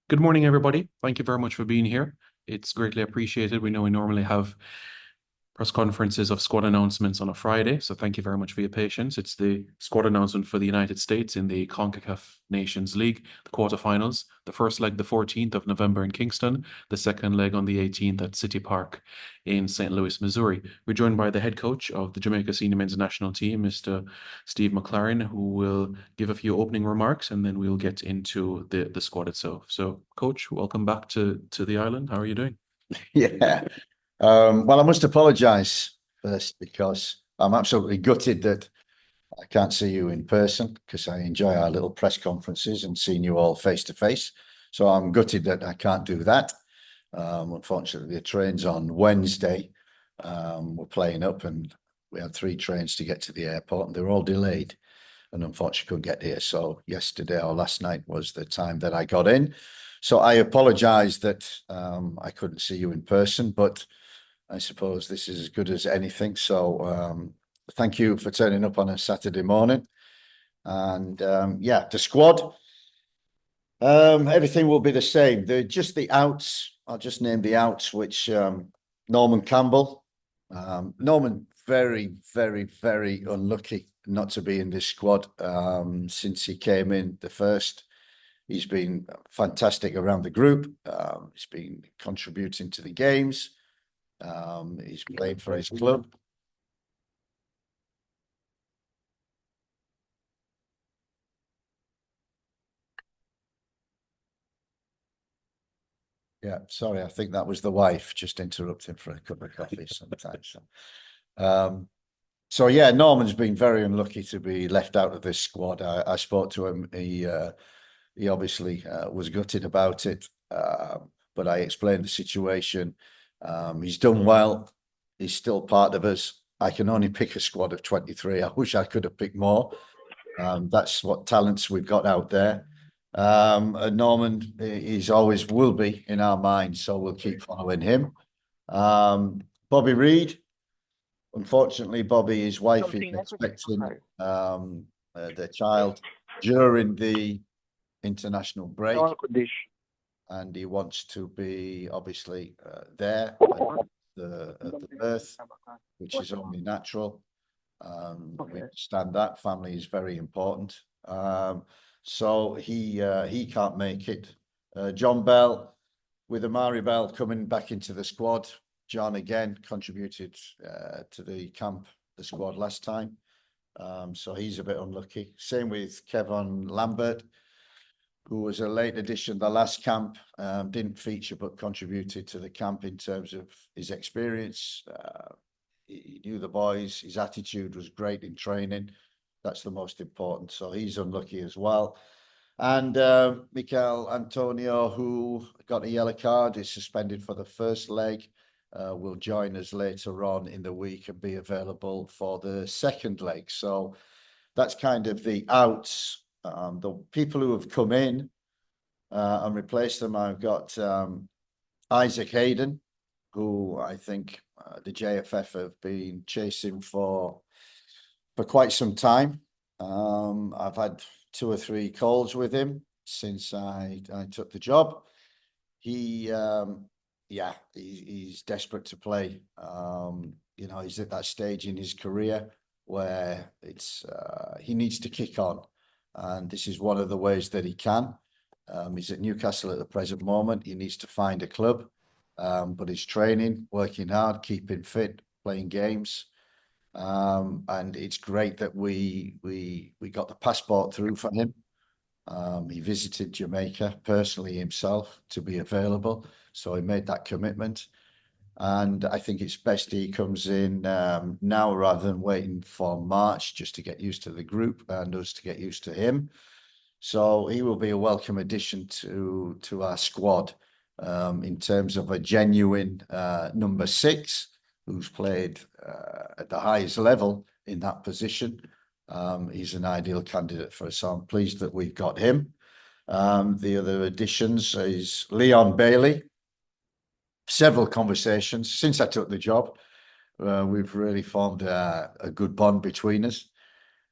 Good morning, everybody. Thank you very much for being here. It's greatly appreciated. We know we normally have press conferences of squad announcements on a Friday, so thank you very much for your patience. It's the squad announcement for the United States in the CONCACAF Nations League, the quarterfinals. The first leg, the 14th of November in Kingston, the second leg on the 18th at City Park in St. Louis, Missouri. We're joined by the head coach of the Jamaica Senior Men's National Team, Mr. Steve McLaren, who will give a few opening remarks and then we'll get into the squad itself. So, coach, welcome back to the island. How are you doing? Yeah. Well, I must apologise first because I'm absolutely gutted that I can't see you in person because I enjoy our little press conferences and seeing you all face to face. So I'm gutted that I can't do that. Unfortunately, the train's on Wednesday. We're playing up and we had 3 trains to get to the airport and they were all delayed and unfortunately couldn't get here. So yesterday or last night was the time that I got in. So I apologise that I couldn't see you in person, but I suppose this is as good as anything. So thank you for turning up on a Saturday morning. And yeah, the squad, everything will be the same. They're just the outs. I'll just name the outs, which Norman Campbell. Norman, very, very, very unlucky not to be in this squad since he came in the first. He's been fantastic around the group. He's been contributing to the games. He's played for his club. Yeah, sorry, I think that was the wife just interrupting for a cup of coffee sometimes. So yeah, Norman's been very unlucky to be left out of this squad. I spoke to him. He obviously was gutted about it, but I explained the situation. He's done well. He's still part of us. I can only pick a squad of 23. I wish I could have picked more. That's what talents we've got out there. And Norman is always will be in our minds, so we'll keep following him. Bobby Reed, unfortunately, Bobby, his wife is expecting their child during the international break, and he wants to be obviously there at the birth, which is only natural. We understand that family is very important. So he can't make it. John Bell, with Amari Bell coming back into the squad. John again contributed to the squad last time. So he's a bit unlucky. Same with Kevin Lambert, who was a late addition the last camp, didn't feature but contributed to the camp in terms of his experience. He knew the boys. His attitude was great in training. That's the most important. So he's unlucky as well. And Mikel Antonio, who got a yellow card, is suspended for the first leg. Will join us later on in the week and be available for the second leg. So that's kind of the outs. The people who have come in and replaced them, I've got Isaac Hayden, who I think the JFF have been chasing for quite some time. I've had 2 or 3 calls with him since I took the job. He's desperate to play. He's at that stage in his career where he needs to kick on, and this is one of the ways that he can. He's at Newcastle at the present moment. He needs to find a club, but he's training, working hard, keeping fit, playing games. And it's great that we got the passport through for him. He visited Jamaica personally himself to be available, so he made that commitment. And I think it's best he comes in now rather than waiting for March just to get used to the group and us to get used to him. So he will be a welcome addition to our squad in terms of a genuine number 6 who's played at the highest level in that position. He's an ideal candidate for us. So I'm pleased that we've got him. The other additions is Leon Bailey. Several conversations since I took the job. We've really formed a good bond between us.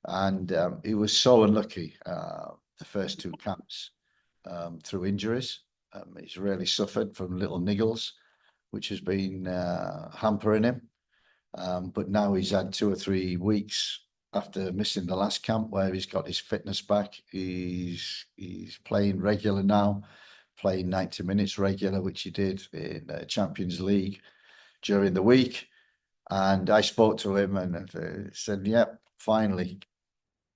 And he was so unlucky the first 2 camps through injuries. He's really suffered from little niggles, which has been hampering him. But now he's had 2 or 3 weeks after missing the last camp where he's got his fitness back. He's playing regular now, playing 90 minutes regular, which he did in Champions League during the week. And I spoke to him and said, "Yep, finally,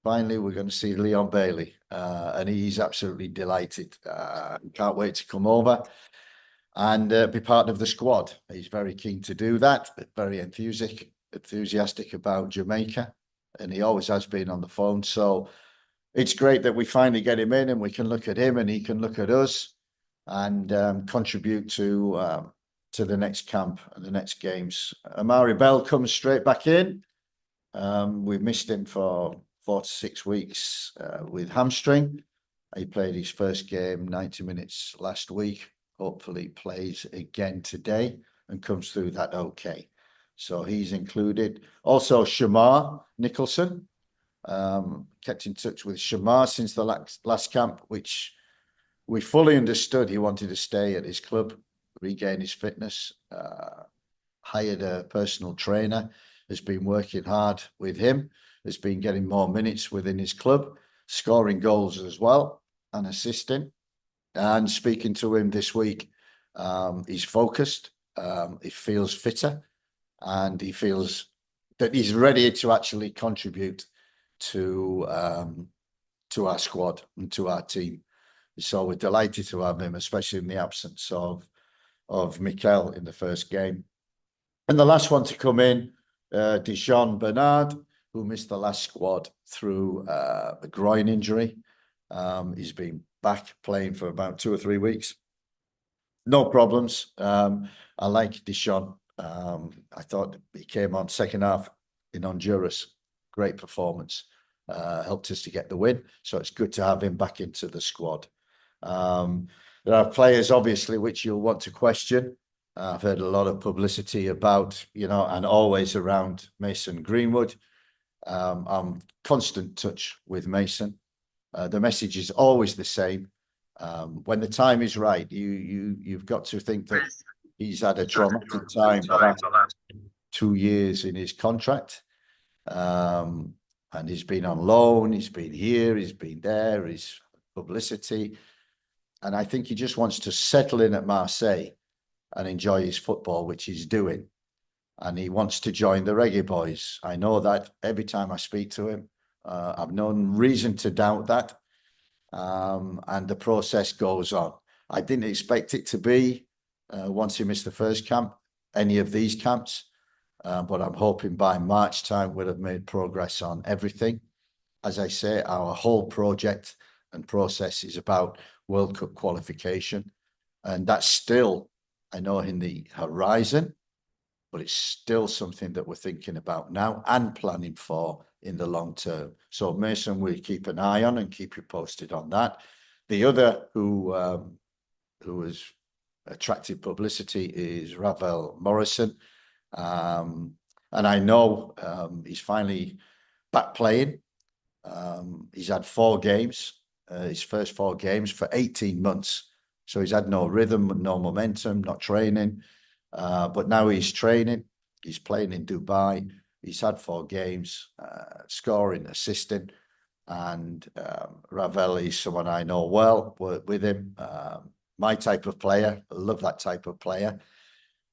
we're going to see Leon Bailey." And he's absolutely delighted. Can't wait to come over and be part of the squad. He's very keen to do that, very enthusiastic about Jamaica, and he always has been on the phone. So it's great that we finally get him in and we can look at him and he can look at us and contribute to the next camp and the next games. Amari Bell comes straight back in. We've missed him for 4 to 6 weeks with hamstring. He played his first game, 90 minutes last week. Hopefully plays again today and comes through that okay. So he's included. Also, Shamar Nicholson. Kept in touch with Shamar since the last camp, which we fully understood he wanted to stay at his club, regain his fitness. Hired a personal trainer, has been working hard with him, has been getting more minutes within his club, scoring goals as well and assisting. And speaking to him this week, he's focused, he feels fitter, and he feels that he's ready to actually contribute to our squad and to our team. So we're delighted to have him, especially in the absence of Mikel in the first game. And the last one to come in, Dijon Bernard, who missed the last squad through a groin injury. He's been back playing for about 2 or 3 weeks. No problems. I like Dijon. I thought he came on second half in Honduras. Great performance. Helped us to get the win. So it's good to have him back into the squad. There are players, obviously, which you'll want to question. I've heard a lot of publicity about, and always around Mason Greenwood. I'm constant touch with Mason. The message is always the same. When the time is right, you've got to think that he's had a traumatic time the last 2 years in his contract. And he's been on loan, he's been here, he's been there, he's publicity. And I think he just wants to settle in at Marseille and enjoy his football, which he's doing. And he wants to join the Reggae Boys. I know that every time I speak to him. I've no reason to doubt that. And the process goes on. I didn't expect it to be, once he missed the first camp, any of these camps. But I'm hoping by March time we'll have made progress on everything. As I say, our whole project and process is about World Cup qualification. And that's still, I know, in the horizon, but it's still something that we're thinking about now and planning for in the long term. So Mason, we keep an eye on and keep you posted on that. The other who has attracted publicity is Ravel Morrison. And I know he's finally back playing. He's had 4 games, his first 4 games for 18 months. So he's had no rhythm, no momentum, not training. But now he's training. He's playing in Dubai. He's had 4 games, scoring, assisting. And Ravel is someone I know well, work with him. My type of player. I love that type of player.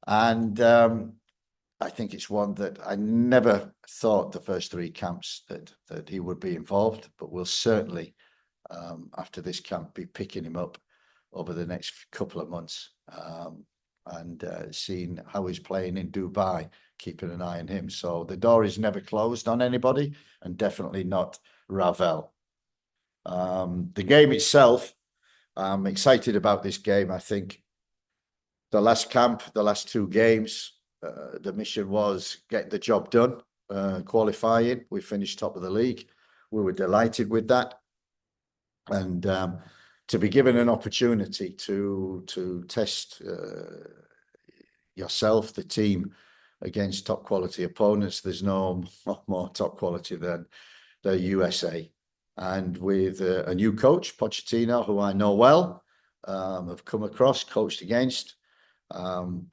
And I think it's one that I never thought the first 3 camps that he would be involved, but we'll certainly, after this camp, be picking him up over the next couple of months and seeing how he's playing in Dubai, keeping an eye on him. So the door is never closed on anybody, and definitely not Ravel. The game itself, I'm excited about this game. I think the last camp, the last 2 games, the mission was get the job done, qualifying. We finished top of the league. We were delighted with that. And to be given an opportunity to test yourself, the team, against top quality opponents, there's no more top quality than the USA. And with a new coach, Pochettino, who I know well, have come across, coached against.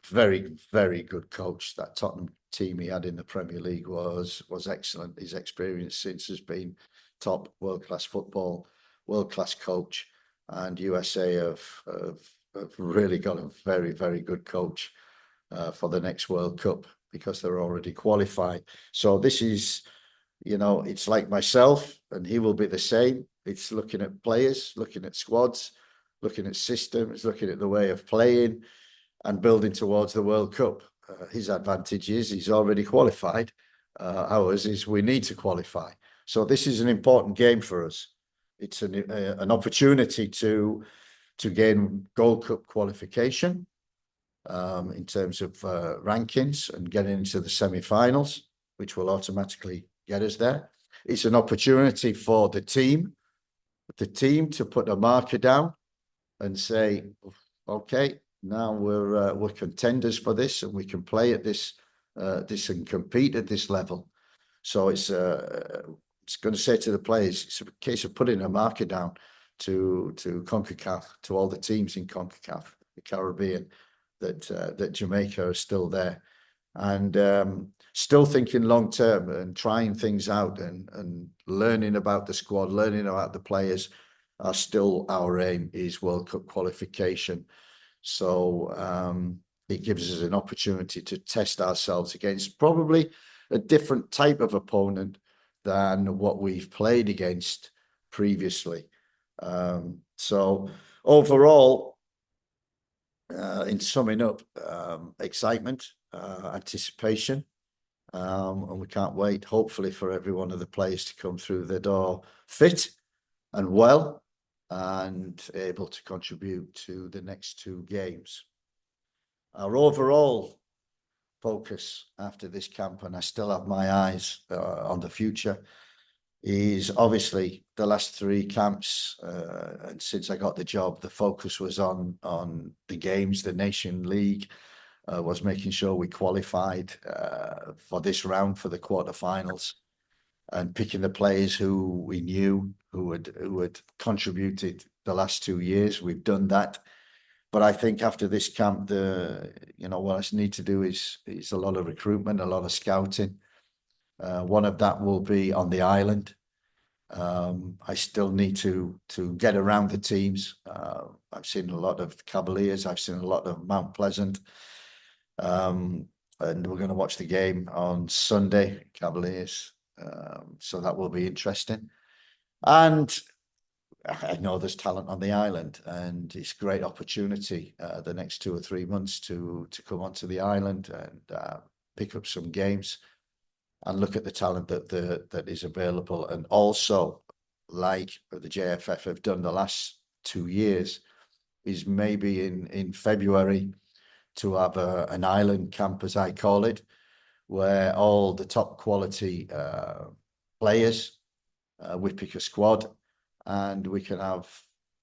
Very, very good coach. That Tottenham team he had in the Premier League was excellent. His experience since has been top, world-class football, world-class coach, and USA have really got a very, very good coach for the next World Cup because they're already qualified. So this is, it's like myself, and he will be the same. It's looking at players, looking at squads, looking at systems, looking at the way of playing, and building towards the World Cup. His advantage is he's already qualified. Ours is we need to qualify. So this is an important game for us. It's an opportunity to gain Gold Cup qualification in terms of rankings and getting into the semi-finals, which will automatically get us there. It's an opportunity for the team to put a marker down and say, okay, now we're contenders for this, and we can play at this and compete at this level. So it's going to say to the players, it's a case of putting a marker down to CONCACAF, to all the teams in CONCACAF, the Caribbean, that Jamaica are still there, and still thinking long term and trying things out and learning about the squad, learning about the players. Are still our aim is World Cup qualification. So it gives us an opportunity to test ourselves against probably a different type of opponent than what we've played against previously. So overall, in summing up, excitement, anticipation, and we can't wait, hopefully, for every one of the players to come through the door fit and well, and able to contribute to the next two games. Our overall focus after this camp, and I still have my eyes on the future, is obviously the last three camps. And since I got the job, the focus was on the games. The Nation League was making sure we qualified for this round for the quarterfinals, and picking the players who we knew who had contributed the last 2 years. We've done that. But I think after this camp, what I need to do is a lot of recruitment, a lot of scouting. One of that will be on the island. I still need to get around the teams. I've seen a lot of Cavaliers. I've seen a lot of Mount Pleasant. And we're going to watch the game on Sunday, Cavaliers. So that will be interesting. And I know there's talent on the island, and it's a great opportunity the next 2 or 3 months to come onto the island and pick up some games and look at the talent that is available. And also, like the JFF have done the last 2 years, is maybe in February to have an island camp, as I call it, where all the top quality players, we pick a squad, and we can have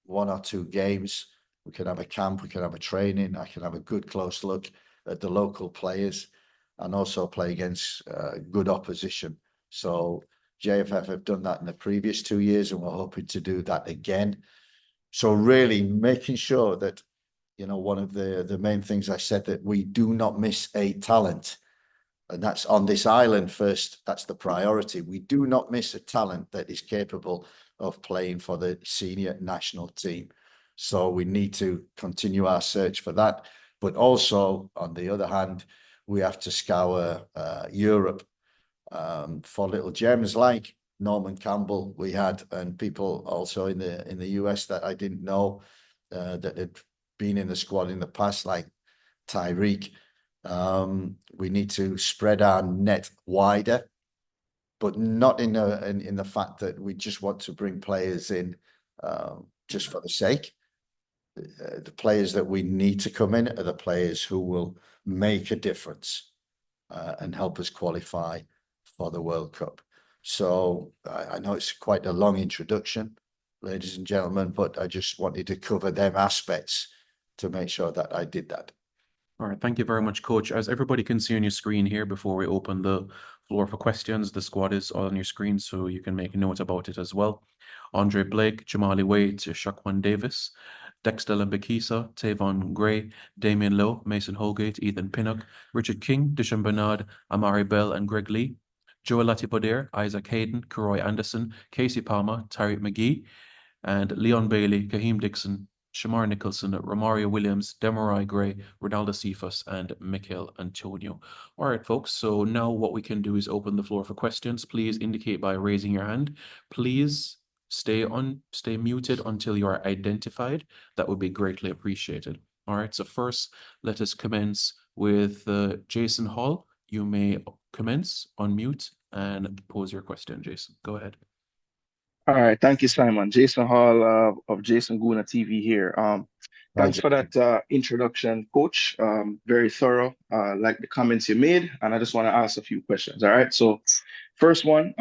1 or 2 games. We can have a camp, we can have a training. I can have a good close look at the local players and also play against good opposition. So JFF have done that in the previous 2 years, and we're hoping to do that again. So really making sure that, one of the main things I said, that we do not miss a talent. And that's on this island first. That's the priority. We do not miss a talent that is capable of playing for the senior national team. So we need to continue our search for that. But also, on the other hand, we have to scour Europe for little gems like Norman Campbell we had, and people also in the US that I didn't know that had been in the squad in the past, like Tyreek. We need to spread our net wider, but not in the fact that we just want to bring players in just for the sake. The players that we need to come in are the players who will make a difference and help us qualify for the World Cup. So I know it's quite a long introduction, ladies and gentlemen, but I just wanted to cover them aspects to make sure that I did that. All right, thank you very much, Coach. As everybody can see on your screen here, before we open the floor for questions, the squad is on your screen, so you can make a note about it as well. Andre Blake, Jamali Wade, Shaquan Davis, Dexter Lembikisa, Tavon Gray, Damian Lowe, Mason Holgate, Ethan Pinnock, Richard King, Dishon Bernard, Amari Bell, and Greg Lee. Joel Latipoder, Isaac Hayden, Karoy Anderson, Casey Palmer, Tyreek McGee, and Leon Bailey, Kaheem Dixon, Shamar Nicholson, Romario Williams, Demarai Gray, Ronaldo Cephas, and Mikel Antonio. All right, folks. So now what we can do is open the floor for questions. Please indicate by raising your hand. Please stay muted until you are identified. That would be greatly appreciated. All right. So first, let us commence with Jason Hall. You may commence, unmute, and pose your question, Jason. Go ahead. All right, thank you, Simon. Jason Hall of Jason Guna TV here. Right. Thanks for that introduction, Coach. Very thorough. Like the comments you made, and I just want to ask a few questions. All right. So, first one,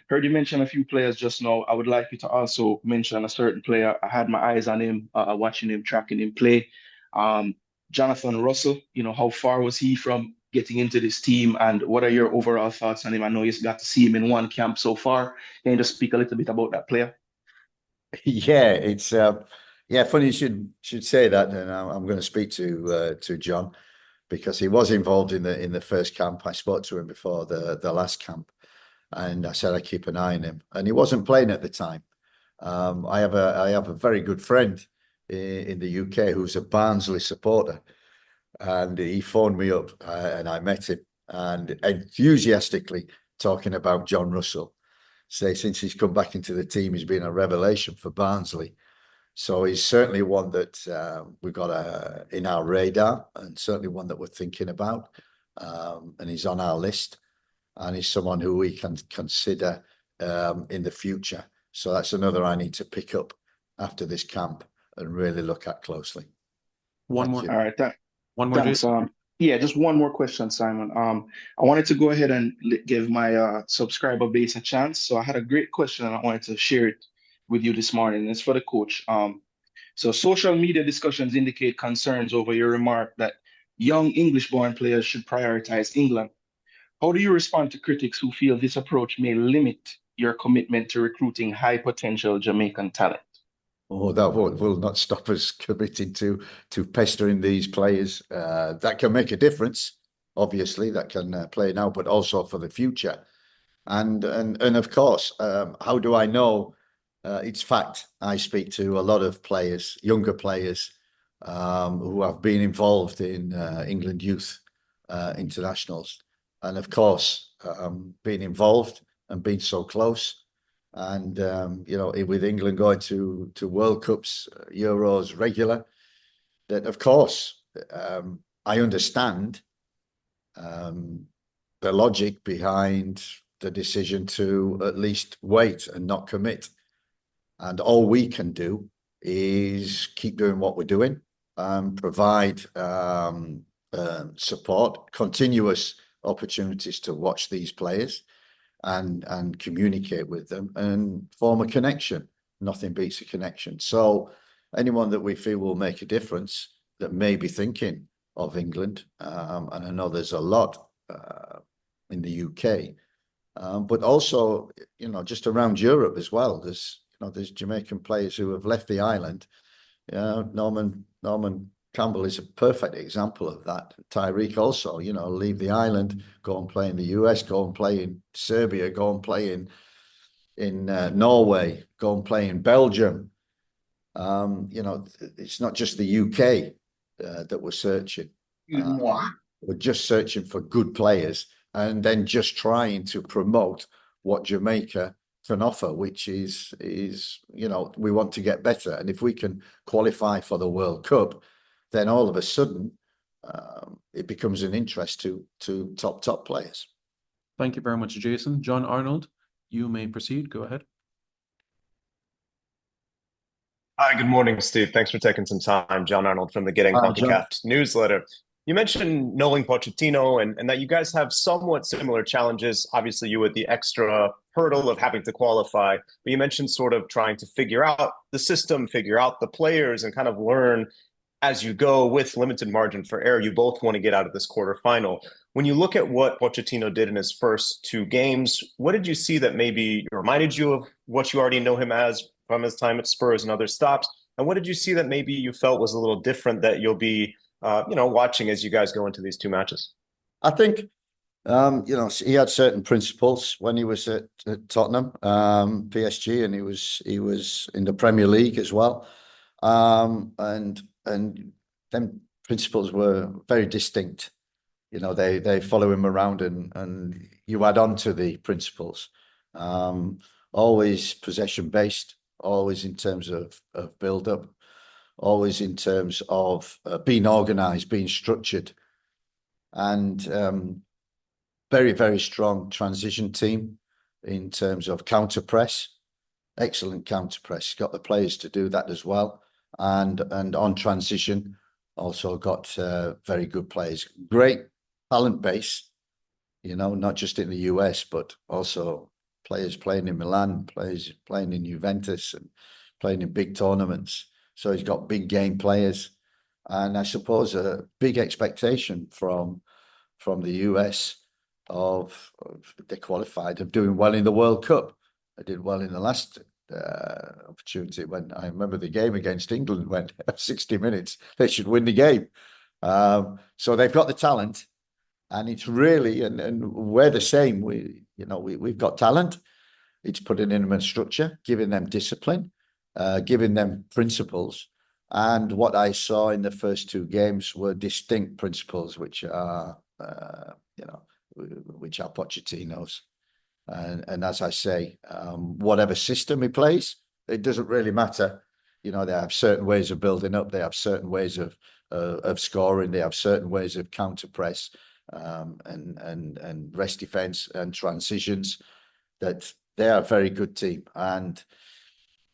heard you mention a few players just now. I would like you to also mention a certain player. I had my eyes on him, watching him, tracking him play. Um, Jonathan Russell. How far was he from getting into this team, and what are your overall thoughts on him? I know you got to see him in one camp so far. Can you just speak a little bit about that player? Yeah, it's yeah, funny you should say that, and I'm going to speak to John because he was involved in the first camp. I spoke to him before the last camp, and I said I keep an eye on him, and he wasn't playing at the time. I have a very good friend in the UK who's a Barnsley supporter, and he phoned me up, and I met him, and enthusiastically talking about John Russell. Say since he's come back into the team, he's been a revelation for Barnsley. So he's certainly one that we've got in our radar, and certainly one that we're thinking about. And he's on our list, and he's someone who we can consider in the future. So that's another I need to pick up after this camp and really look at closely. One Thank more, you. All right, one more, thanks. Jason. Yeah, just one more question, Simon. I wanted to go ahead and give my subscriber base a chance. So I had a great question and I wanted to share it with you this morning. It's for the coach. So social media discussions indicate concerns over your remark that young English-born players should prioritize England. How do you respond to critics who feel this approach may limit your commitment to recruiting high potential Jamaican talent? Oh, that will not stop us committing to pestering these players. That can make a difference. Obviously, that can play now, but also for the future. And of course, how do I know? It's fact. I speak to a lot of players, younger players, who have been involved in England youth internationals, and of course, being involved and being so close. And with England going to World Cups, Euros regular, that of course I understand the logic behind the decision to at least wait and not commit. And all we can do is keep doing what we're doing, provide support, continuous opportunities to watch these players and communicate with them and form a connection. Nothing beats a connection. So anyone that we feel will make a difference that may be thinking of England, and I know there's a lot in the UK, but also just around Europe as well. There's Jamaican players who have left the island. Norman Campbell is a perfect example of that. Tyreek also, leave the island, go and play in the US, go and play in Serbia, go and play in Norway, go and play in Belgium. It's not just the UK that we're searching. We're just searching for good players and then just trying to promote what Jamaica can offer, which is we want to get better. And if we can qualify for the World Cup, then all of a sudden it becomes an interest to top players. Thank you very much, Jason. John Arnold, you may proceed. Go ahead. Hi, good morning, Steve. Thanks for taking some time. John Arnold from the Getting Hi, John. CONCACAF newsletter. You mentioned knowing Pochettino and that you guys have somewhat similar challenges. Obviously, you with the extra hurdle of having to qualify, but you mentioned sort of trying to figure out the system, figure out the players, and kind of learn as you go with limited margin for error. You both want to get out of this quarterfinal. When you look at what Pochettino did in his first two games, what did you see that maybe reminded you of what you already know him as from his time at Spurs and other stops? And what did you see that maybe you felt was a little different that you'll be, watching as you guys go into these two matches? I think, he had certain principles when he was at Tottenham, PSG, and he was in the Premier League as well. And them principles were very distinct. They follow him around and you add on to the principles. Always possession based, always in terms of build up, always in terms of being organized, being structured, and very, very strong transition team in terms of counter press. Excellent counter press. Got the players to do that as well. And on transition, also got very good players. Great talent base, not just in the US, but also players playing in Milan, players playing in Juventus and playing in big tournaments. So he's got big game players. And I suppose a big expectation from the US of they qualified of doing well in the World Cup. They did well in the last opportunity when I remember the game against England went 60 minutes. They should win the game. So they've got the talent, and it's really and we're the same. We've got talent. It's putting in them a structure, giving them discipline, giving them principles. And what I saw in the first two games were distinct principles, which are Pochettino's. And as I say, whatever system he plays, it doesn't really matter. They have certain ways of building up. They have certain ways of scoring. They have certain ways of counter press, and rest defense and transitions. That they are a very good team. And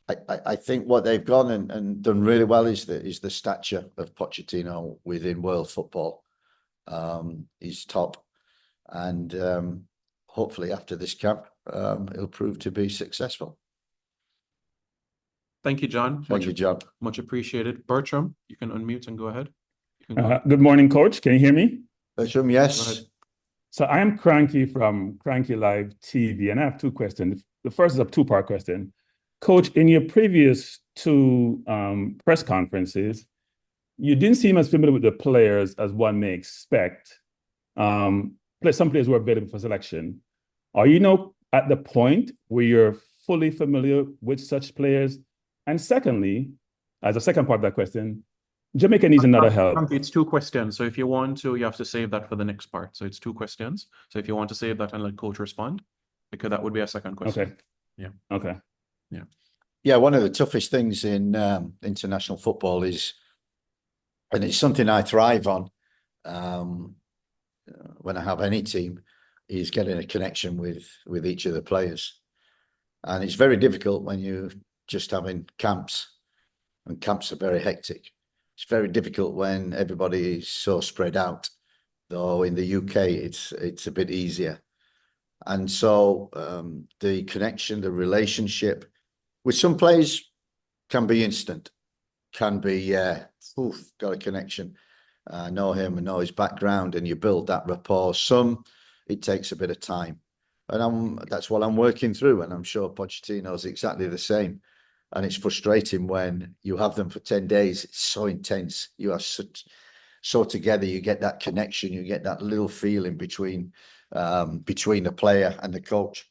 I think what they've gone and done really well is the stature of Pochettino within world football. He's top, and hopefully after this camp, he'll prove to be successful. Thank you, John. Thank you, John. Much appreciated. Bertram, you can unmute and go ahead. Good morning, Coach. Can you hear me? Bertram, yes. So I am Cranky from Cranky Live TV, and I have two questions. The first is a two-part question. Coach, in your previous two press conferences, you didn't seem as familiar with the players as one may expect. Some players were available for selection. Are you now at the point where you're fully familiar with such players? And secondly, as a second part of that question, Jamaica needs another help. It's two questions. So if you want to, you have to save that for the next part. So it's two questions. So if you want to save that and let Coach respond, because that would be a second question. Okay. Yeah. Okay. Yeah. Yeah, one of the toughest things in international football is, and it's something I thrive on when I have any team, is getting a connection with each of the players. And it's very difficult when you're just having camps, and camps are very hectic. It's very difficult when everybody is so spread out, though in the UK it's a bit easier. And so the connection, the relationship with some players can be instant, can be, got a connection. I know him and know his background, and you build that rapport. Some, it takes a bit of time. And that's what I'm working through, and I'm sure Pochettino's exactly the same. And it's frustrating when you have them for 10 days. It's so intense. You are so together. You get that connection. You get that little feeling between the player and the coach,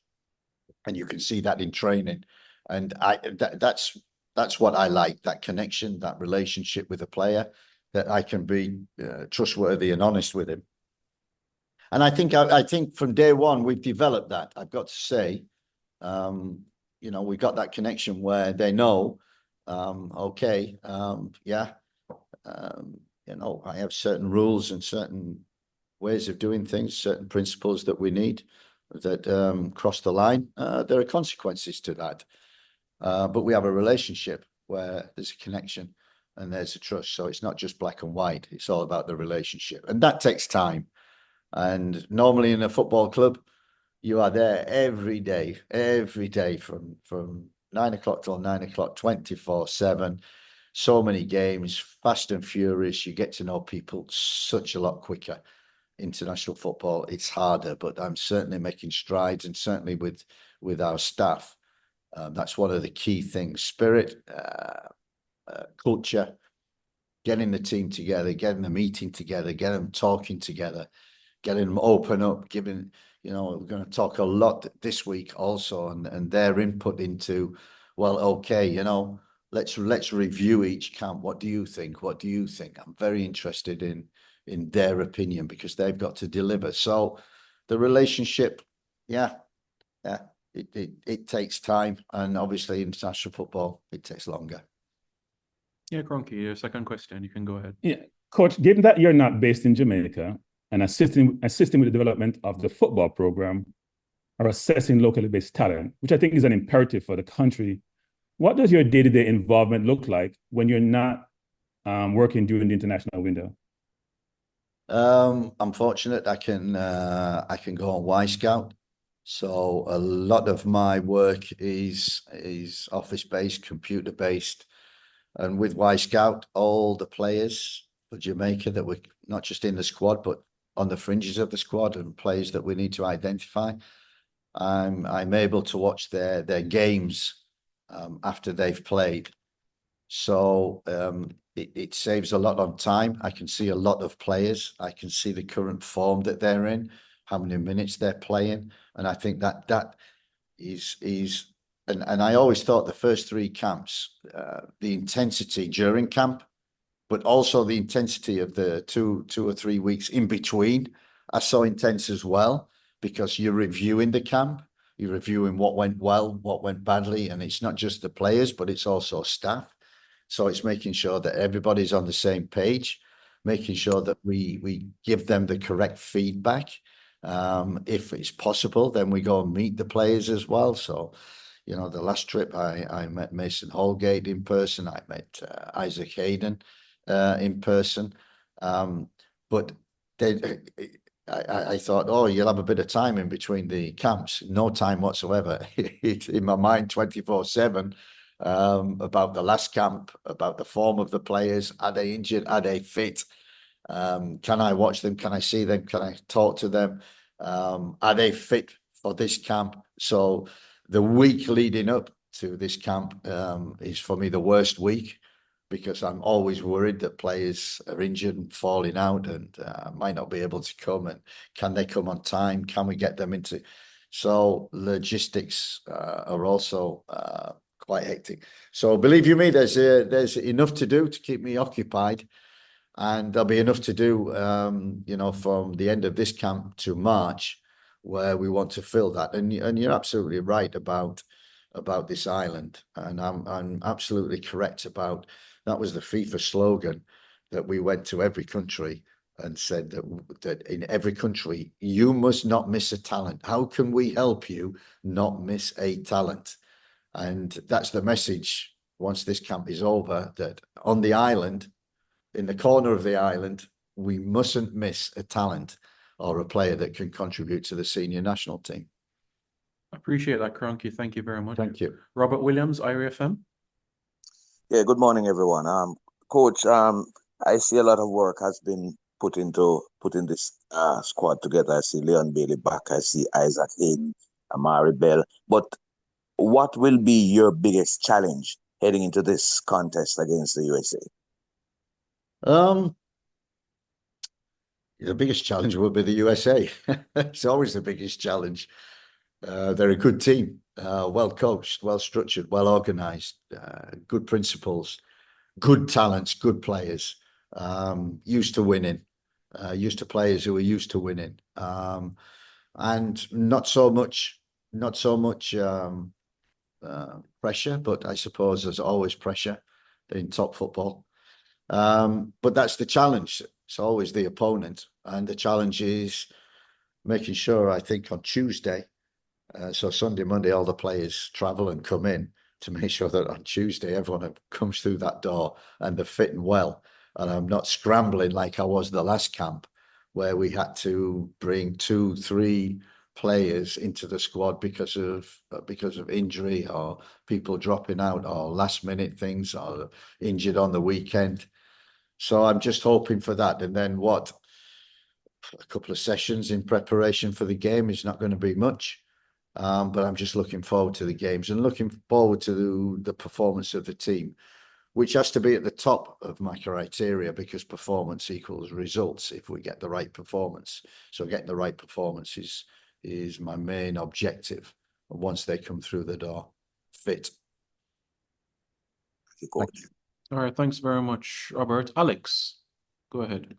and you can see that in training. And that's what I like, that connection, that relationship with the player, that I can be trustworthy and honest with him. And I think from day one we've developed that. I've got to say, we got that connection where they know, I have certain rules and certain ways of doing things, certain principles that we need that cross the line. There are consequences to that, but we have a relationship where there's a connection and there's a trust. So it's not just black and white. It's all about the relationship, and that takes time. And normally in a football club, you are there every day from 9 o'clock till 9 o'clock, 24/7. So many games, fast and furious. You get to know people such a lot quicker. International football, it's harder, but I'm certainly making strides, and certainly with our staff. That's one of the key things. Spirit, culture, getting the team together, getting them eating together, getting them talking together, getting them open up, giving, we're going to talk a lot this week also, and their input into, well, okay, let's review each camp. What do you think? What do you think? I'm very interested in their opinion because they've got to deliver. So the relationship, yeah, it takes time, and obviously international football, it takes longer. Yeah, Cronky, your second question, you can go ahead. Yeah, Coach, given that you're not based in Jamaica and assisting with the development of the football program or assessing locally based talent, which I think is an imperative for the country, what does your day-to-day involvement look like when you're not working during the international window? I'm fortunate I can go on Y Scout. So a lot of my work is office based, computer based, and with Y Scout, all the players for Jamaica that were not just in the squad but on the fringes of the squad and players that we need to identify, I'm able to watch their games after they've played. So it saves a lot on time. I can see a lot of players. I can see the current form that they're in, how many minutes they're playing, and I think that is and I always thought the first three camps, the intensity during camp, but also the intensity of the two or 3 weeks in between are so intense as well, because you're reviewing the camp, you're reviewing what went well, what went badly, and it's not just the players, but it's also staff. So it's making sure that everybody's on the same page, making sure that we give them the correct feedback. If it's possible, then we go and meet the players as well. So, the last trip I met Mason Holgate in person. I met Isaac Hayden in person. But I thought, oh, you'll have a bit of time in between the camps. No time whatsoever. It's in my mind 24/7 about the last camp, about the form of the players. Are they injured? Are they fit? Can I watch them? Can I see them? Can I talk to them? Are they fit for this camp? So the week leading up to this camp is for me the worst week, because I'm always worried that players are injured and falling out and might not be able to come. And can they come on time? Can we get them into? So logistics are also quite hectic. So believe you me, there's enough to do to keep me occupied, and there'll be enough to do, from the end of this camp to March, where we want to fill that. And you're absolutely right about this island, and I'm absolutely correct about that. Was the FIFA slogan that we went to every country and said that in every country you must not miss a talent. How can we help you not miss a talent? And that's the message once this camp is over, that on the island, in the corner of the island, we mustn't miss a talent or a player that can contribute to the senior national team. I appreciate that, Cronky. Thank you very much. Thank you. Robert Williams, IRFM. Yeah, good morning, everyone. Coach, I see a lot of work has been put into putting this squad together. I see Leon Bailey back. I see Isaac Hayden, Amari Bell. But what will be your biggest challenge heading into this contest against the USA? The biggest challenge will be the USA. It's always the biggest challenge. They're a good team, well coached, well structured, well organized, good principles, good talents, good players, used to winning, used to players who are used to winning, and not so much pressure, but I suppose there's always pressure in top football. But that's the challenge. It's always the opponent, and the challenge is making sure, I think, on Tuesday, so Sunday, Monday, all the players travel and come in, to make sure that on Tuesday everyone comes through that door and they're fitting well, and I'm not scrambling like I was the last camp, where we had to bring 2-3 players into the squad because of injury or people dropping out or last minute things or injured on the weekend. So I'm just hoping for that. And then a couple of sessions in preparation for the game is not going to be much. But I'm just looking forward to the games and looking forward to the performance of the team. which has to be at the top of my criteria because performance equals results if we get the right performance. So getting the right performance is my main objective once they come through the door fit. Thank you, coach. All right, thanks very much, Robert. Alex, go ahead.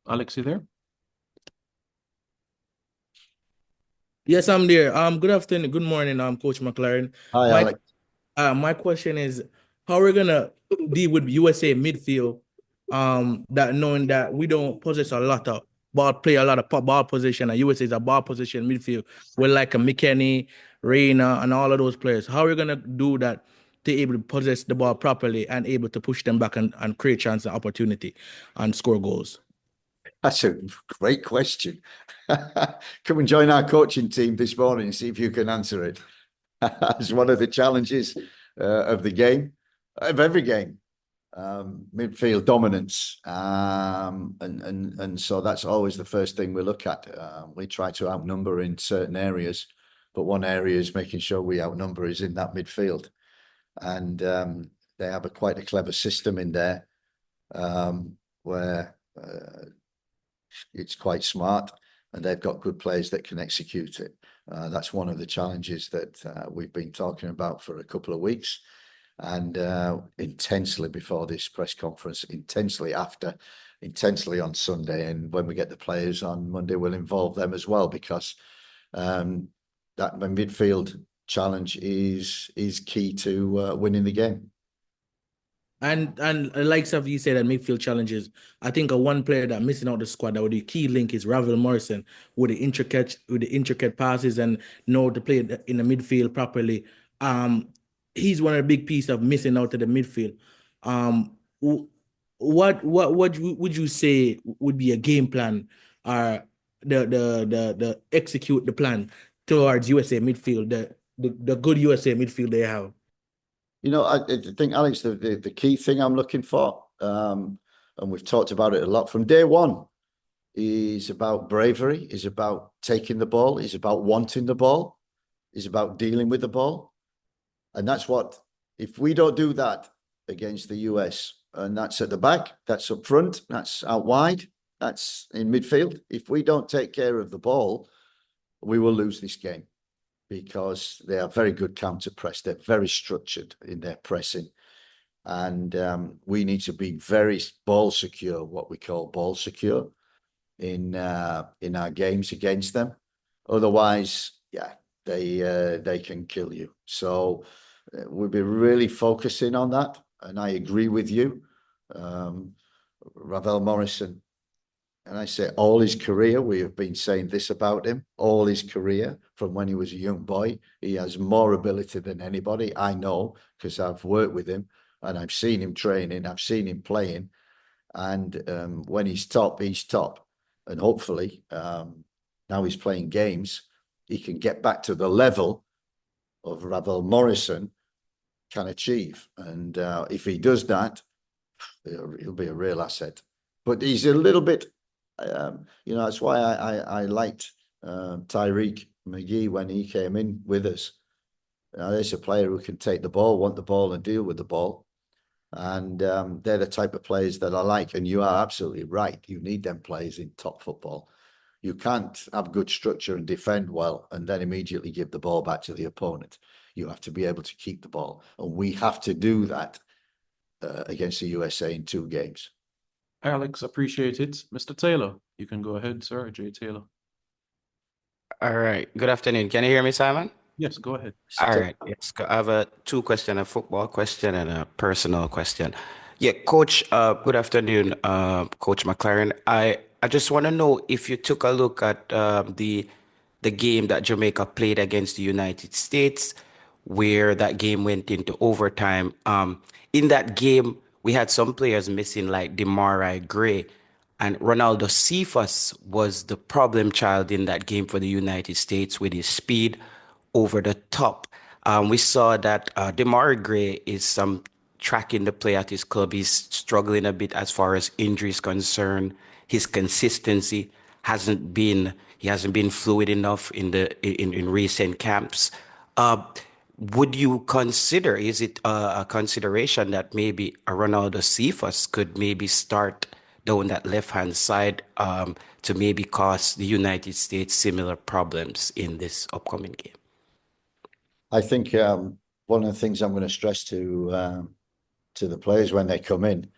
Alex, you there? Yes, I'm there. Good afternoon, good morning, Coach McLaren. Hi, My Alex. my question is, how are we gonna deal with USA midfield? That knowing that we don't possess a lot of play a lot of ball position, and USA is a ball position midfield with like a McKennie, Reina, and all of those players. How are we gonna do that to able to possess the ball properly and able to push them back and create chance and opportunity and score goals? That's a great question. Come and join our coaching team this morning and see if you can answer it. It's one of the challenges of the game, of every game, midfield dominance. And so that's always the first thing we look at. We try to outnumber in certain areas, but one area is making sure we outnumber is in that midfield. And they have quite a clever system in there where it's quite smart, and they've got good players that can execute it. That's one of the challenges that we've been talking about for a couple of weeks, and intensely before this press conference, intensely after, intensely on Sunday, and when we get the players on Monday, we'll involve them as well, because that midfield challenge is key to winning the game. And like some of you said, that midfield challenges. I think one player that missing out the squad that would be key link is Ravel Morrison with the intricate passes and know to play in the midfield properly. He's one of the big pieces of missing out to the midfield. What would you say would be a game plan or the execute the plan towards USA midfield, the good USA midfield they have? You know, I think, Alex, the key thing I'm looking for, and we've talked about it a lot from day one, is about bravery, is about taking the ball, is about wanting the ball, is about dealing with the ball. And that's what, if we don't do that against the US, and that's at the back, that's up front, that's out wide, that's in midfield. If we don't take care of the ball, we will lose this game, because they are very good counter press. They're very structured in their pressing. And we need to be very ball secure, what we call ball secure in our games against them. Otherwise, yeah, they can kill you. So we'll be really focusing on that. And I agree with you. Ravel Morrison, and I say all his career, we have been saying this about him, all his career, from when he was a young boy, he has more ability than anybody. I know, because I've worked with him and I've seen him training, I've seen him playing. And when he's top, he's top. And hopefully, now he's playing games, he can get back to the level of Ravel Morrison can achieve. And if he does that, he'll be a real asset. But he's a little bit, that's why I liked Tyreek McGee when he came in with us. There's a player who can take the ball, want the ball, and deal with the ball. And they're the type of players that I like. And you are absolutely right. You need them players in top football. You can't have good structure and defend well and then immediately give the ball back to the opponent. You have to be able to keep the ball. And we have to do that against the USA in 2 games. Alex, appreciate it. Mr. Taylor, you can go ahead, sir. Jay Taylor. All right. Good afternoon. Can you hear me, Simon? Yes, go ahead. All right. Yes. I have 2 questions, a football question and a personal question. Yeah, Coach, good afternoon, Coach McLaren. I just want to know if you took a look at the game that Jamaica played against the United States, where that game went into overtime. In that game, we had some players missing, like Demarai Gray, and Ronaldo Cephas was the problem child in that game for the United States with his speed over the top. We saw that Demarai Gray is tracking the play at his club. He's struggling a bit as far as injuries concerned. His consistency hasn't been fluid enough in recent camps. Uh, would you consider, is it a consideration that maybe a Ronaldo Cephas could maybe start down that left-hand side to maybe cause the United States similar problems in this upcoming game? I think one of the things I'm going to stress to the players when they come in,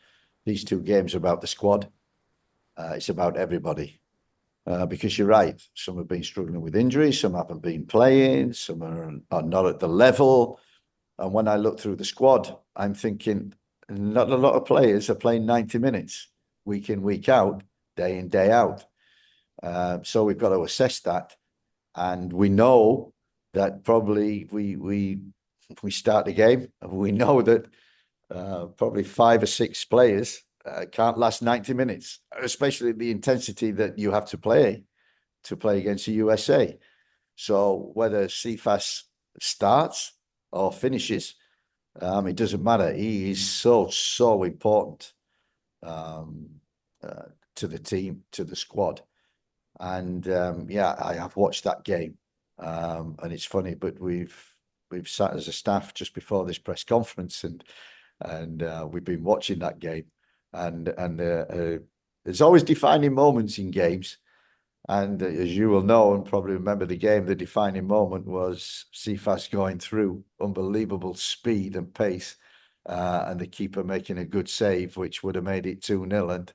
these two games are about the squad. It's about everybody. Because you're right, some have been struggling with injuries, some haven't been playing, some are not at the level. And when I look through the squad, I'm thinking not a lot of players are playing 90 minutes week in, week out, day in, day out. So we've got to assess that. And we know that probably we start the game, and we know that probably 5 or 6 players can't last 90 minutes, especially the intensity that you have to play against the USA. So whether Cephas starts or finishes, it doesn't matter. He is so important to the team, to the squad. And yeah, I have watched that game. And it's funny, but we've sat as a staff just before this press conference, and we've been watching that game. And there's always defining moments in games. And as you will know and probably remember the game, the defining moment was Cephas going through unbelievable speed and pace, and the keeper making a good save, which would have made it 2-0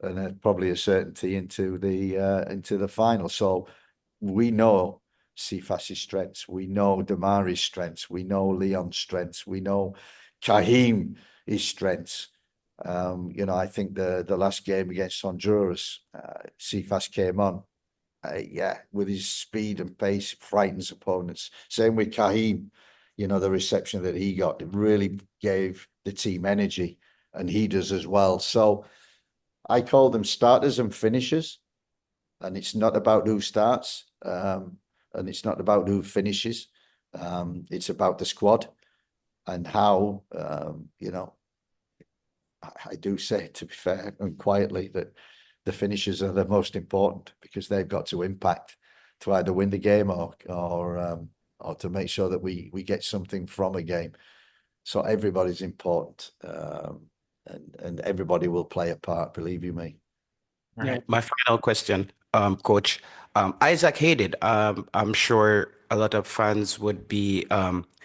and probably a certainty into the final. So we know Cephas's strengths, we know Damari's strengths, we know Leon's strengths, we know Kahim his strengths. I think the last game against Honduras, Cephas came on, with his speed and pace, frightens opponents. Same with Kahim, the reception that he got, it really gave the team energy, and he does as well. So I call them starters and finishers, and it's not about who starts, and it's not about who finishes. It's about the squad and how, I do say, to be fair and quietly, that the finishers are the most important, because they've got to impact to either win the game or to make sure that we get something from a game. So everybody's important, and everybody will play a part, believe you me. Yeah. My final question, Coach. Isaac Hayden, I'm sure a lot of fans would be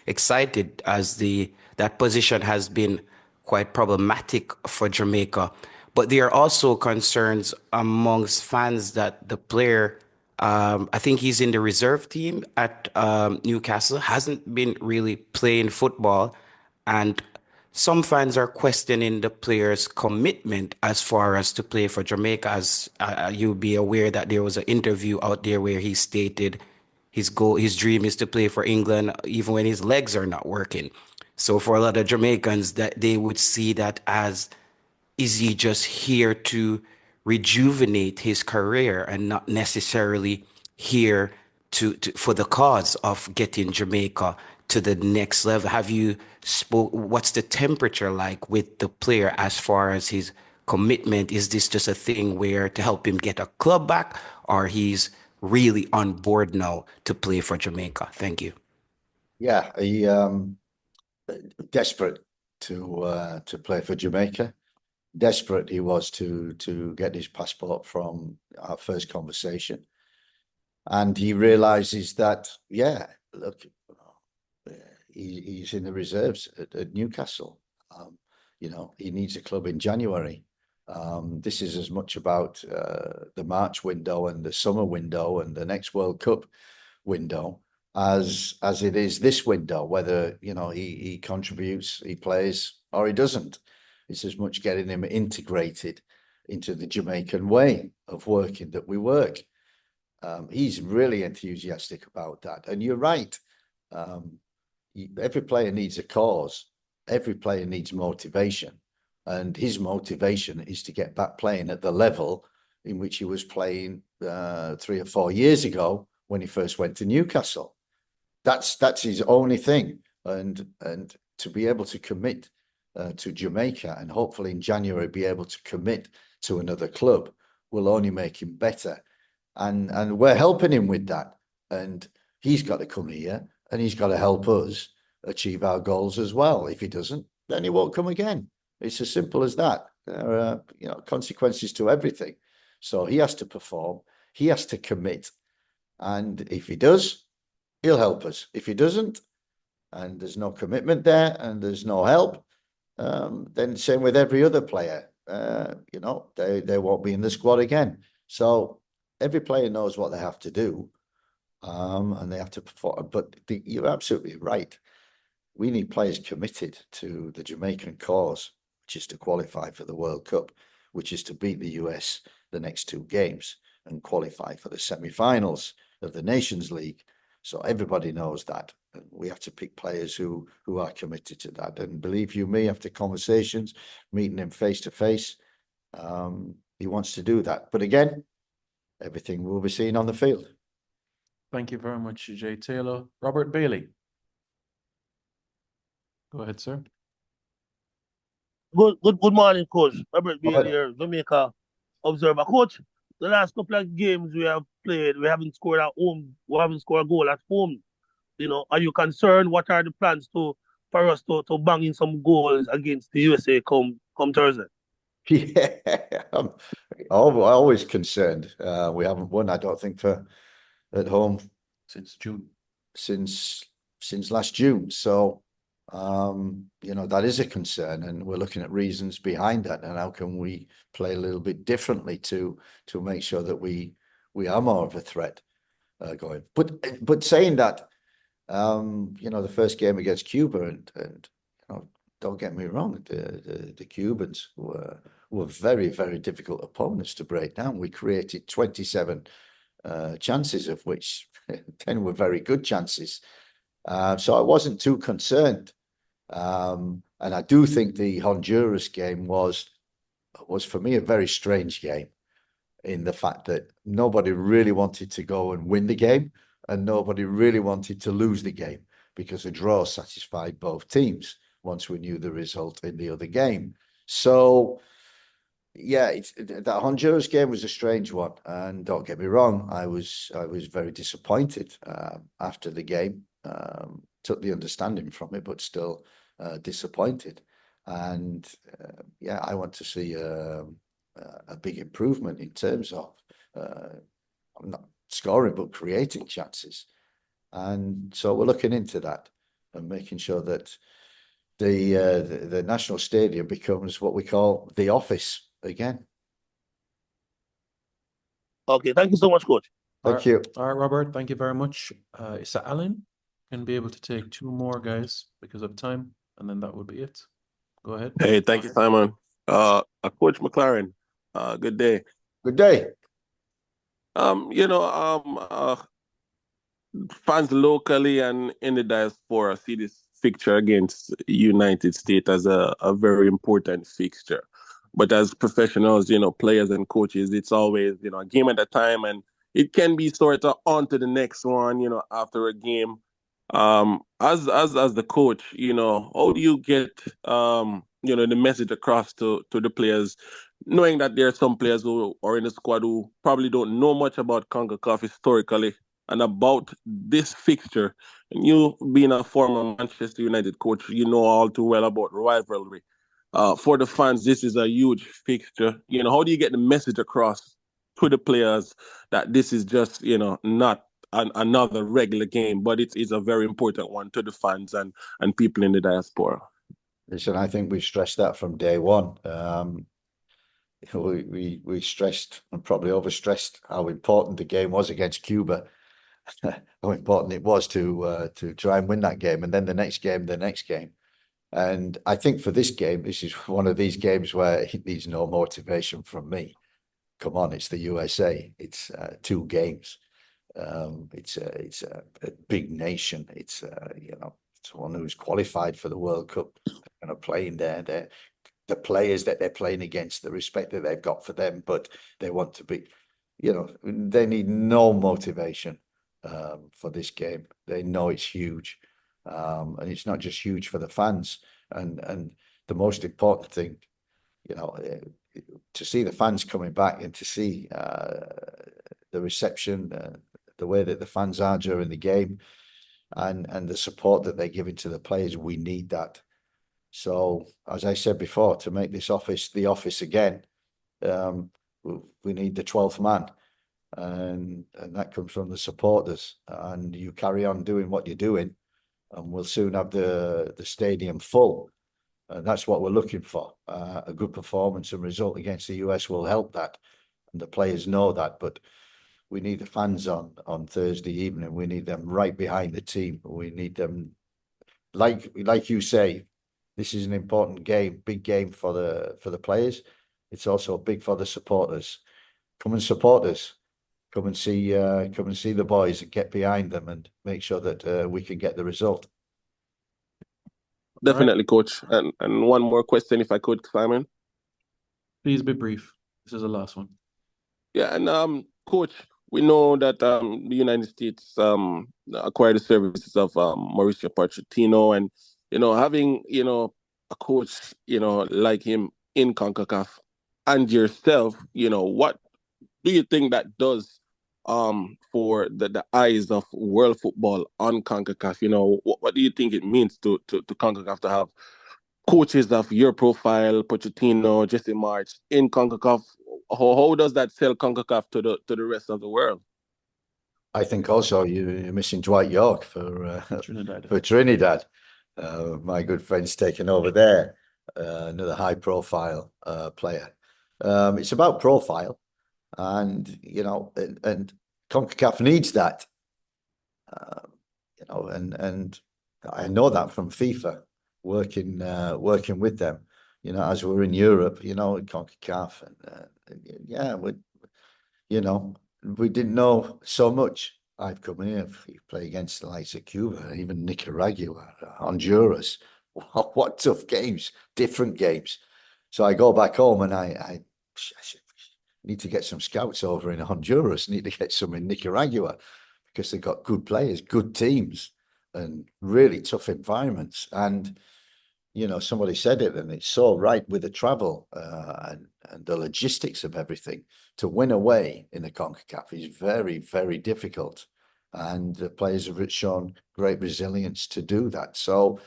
excited as that position has been quite problematic for Jamaica. But there are also concerns amongst fans that the player, I think he's in the reserve team at Newcastle, hasn't been really playing football. And some fans are questioning the player's commitment as far as to play for Jamaica. As you'll be aware that there was an interview out there where he stated his dream is to play for England, even when his legs are not working. So for a lot of Jamaicans, that they would see that as, is he just here to rejuvenate his career and not necessarily here for the cause of getting Jamaica to the next level? Have you what's the temperature like with the player as far as his commitment? Is this just a thing where to help him get a club back, or he's really on board now to play for Jamaica? Thank you. Yeah, he desperate to play for Jamaica. Desperate he was to get his passport from our first conversation. And he realizes that, look, he's in the reserves at Newcastle. He needs a club in January. This is as much about the March window and the summer window and the next World Cup window as it is this window, whether, he contributes, he plays, or he doesn't. It's as much getting him integrated into the Jamaican way of working that we work. He's really enthusiastic about that. And you're right. Every player needs a cause. Every player needs motivation. And his motivation is to get back playing at the level in which he was playing 3 or 4 years ago when he first went to Newcastle. That's his only thing. And to be able to commit to Jamaica, and hopefully in January be able to commit to another club, will only make him better. And we're helping him with that. And he's got to come here and he's got to help us achieve our goals as well. If he doesn't, then he won't come again. It's as simple as that. There are, consequences to everything. So he has to perform. He has to commit. And if he does, he'll help us. If he doesn't, and there's no commitment there and there's no help, then same with every other player. They won't be in the squad again. So every player knows what they have to do, and they have to perform. But you're absolutely right. We need players committed to the Jamaican cause, which is to qualify for the World Cup, which is to beat the US the next two games and qualify for the semi-finals of the Nations League. So everybody knows that. And we have to pick players who are committed to that. And believe you me, after conversations, meeting him face to face, he wants to do that. But again, everything will be seen on the field. Thank you very much, Jay Taylor. Robert Bailey. Go ahead, sir. Good morning, Coach. Robert Go ahead. Bailey here, Jamaica Observer. Coach, the last couple of games we have played, we haven't scored at home. We haven't scored a goal at home. Are you concerned? What are the plans for us to bang in some goals against the USA come Thursday? Yeah, I'm always concerned. We haven't won, I don't think, at home Since June. since last June. So, that is a concern, and we're looking at reasons behind that, and how can we play a little bit differently to make sure that we are more of a threat going. But saying that, the first game against Cuba, and don't get me wrong, the Cubans were very, very difficult opponents to break down. We created 27 chances, of which 10 were very good chances. So I wasn't too concerned. And I do think the Honduras game was for me a very strange game, in the fact that nobody really wanted to go and win the game, and nobody really wanted to lose the game, because a draw satisfied both teams once we knew the result in the other game. So, yeah, that Honduras game was a strange one, and don't get me wrong, I was very disappointed after the game. Took the understanding from it, but still disappointed. And I want to see a big improvement in terms of not scoring but creating chances. And so we're looking into that and making sure that the national stadium becomes what we call the office again. Okay, thank you so much, Coach. Thank you. All right, Robert, thank you very much. Issa Allen can be able to take two more, guys, because of time, and then that would be it. Go ahead. Hey, thank you, Simon. Coach McLaren, good day. Good day. Fans locally and in the diaspora see this fixture against United States as a very important fixture. But as professionals, players and coaches, it's always, a game at a time, and it can be sort of on to the next one, after a game. As the coach, how do you get the message across to the players, knowing that there are some players who are in the squad who probably don't know much about CONCACAF historically and about this fixture, and you being a former Manchester United coach, you know all too well about rivalry. For the fans, this is a huge fixture. How do you get the message across to the players that this is just, not another regular game, but it's a very important one to the fans and people in the diaspora? Listen, I think we've stressed that from day one. We stressed and probably overstressed how important the game was against Cuba, how important it was to try and win that game, and then the next game. And I think for this game, this is one of these games where it needs no motivation from me. Come on, it's the USA. It's 2 games. It's a big nation. It's it's one who's qualified for the World Cup and are playing there. The players that they're playing against, the respect that they've got for them, but they want to be, they need no motivation for this game. They know it's huge, and it's not just huge for the fans. And the most important thing, to see the fans coming back and to see the reception, the way that the fans are during the game, and the support that they're giving to the players. We need that. So, as I said before, to make this office the office again, we need the 12th man, and that comes from the supporters. And you carry on doing what you're doing, and we'll soon have the stadium full. And that's what we're looking for. A good performance and result against the US will help that, and the players know that. But we need the fans on Thursday evening. We need them right behind the team. We need them, like you say, this is an important game, big game for the players. It's also big for the supporters. Come and support us. Come and see the boys and get behind them and make sure that we can get the result. Definitely, Coach. And one more question, if I could, Simon. Please be brief. This is the last one. Yeah, and Coach, we know that the United States acquired the services of Mauricio Pochettino, and having a coach like him in CONCACAF, and yourself, what do you think that does for the eyes of world football on CONCACAF? What do you think it means to CONCACAF to have coaches of your profile, Pochettino, Jesse March, in CONCACAF? How does that sell CONCACAF to the rest of the world? I think also you're missing Dwight York for Trinidad. For Trinidad. My good friend's taken over there. Another high-profile player. It's about profile, and and CONCACAF needs that. And I know that from FIFA, working with them. As we're in Europe, CONCACAF, and yeah, we didn't know so much. I've come here, you play against the likes of Cuba, even Nicaragua, Honduras. What tough games, different games. So I go back home and I need to get some scouts over in Honduras, need to get some in Nicaragua, because they've got good players, good teams, and really tough environments. And somebody said it, and it's so right with the travel and the logistics of everything. To win away in the CONCACAF is very, very difficult, and the players have shown great resilience to do that. So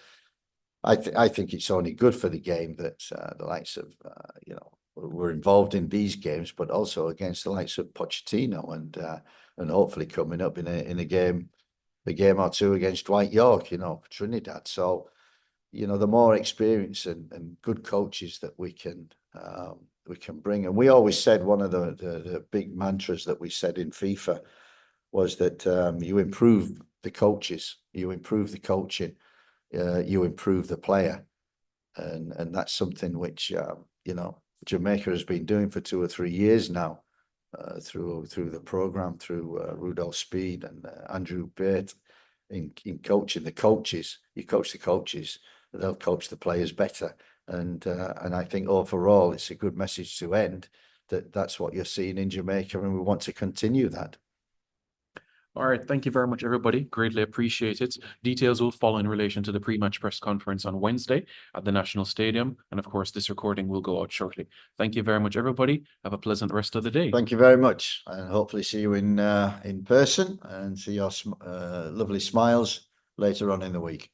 I think it's only good for the game that the likes of we're involved in these games, but also against the likes of Pochettino, and hopefully coming up in a game or two against Dwight York, Trinidad. So the more experience and good coaches that we can bring. And we always said one of the big mantras that we said in FIFA was that you improve the coaches, you improve the coaching, you improve the player, and that's something which Jamaica has been doing for 2 or 3 years now, through the program, through Rudolph Speed and Andrew Bate in coaching the coaches. You coach the coaches, they'll coach the players better. And I think overall it's a good message to end that's what you're seeing in Jamaica, and we want to continue that. All right. Thank you very much, everybody. Greatly appreciate it. Details will follow in relation to the pre-match press conference on Wednesday at the National Stadium. And of course, this recording will go out shortly. Thank you very much, everybody. Have a pleasant rest of the day. Thank you very much. And hopefully see you in person and see your lovely smiles later on in the week.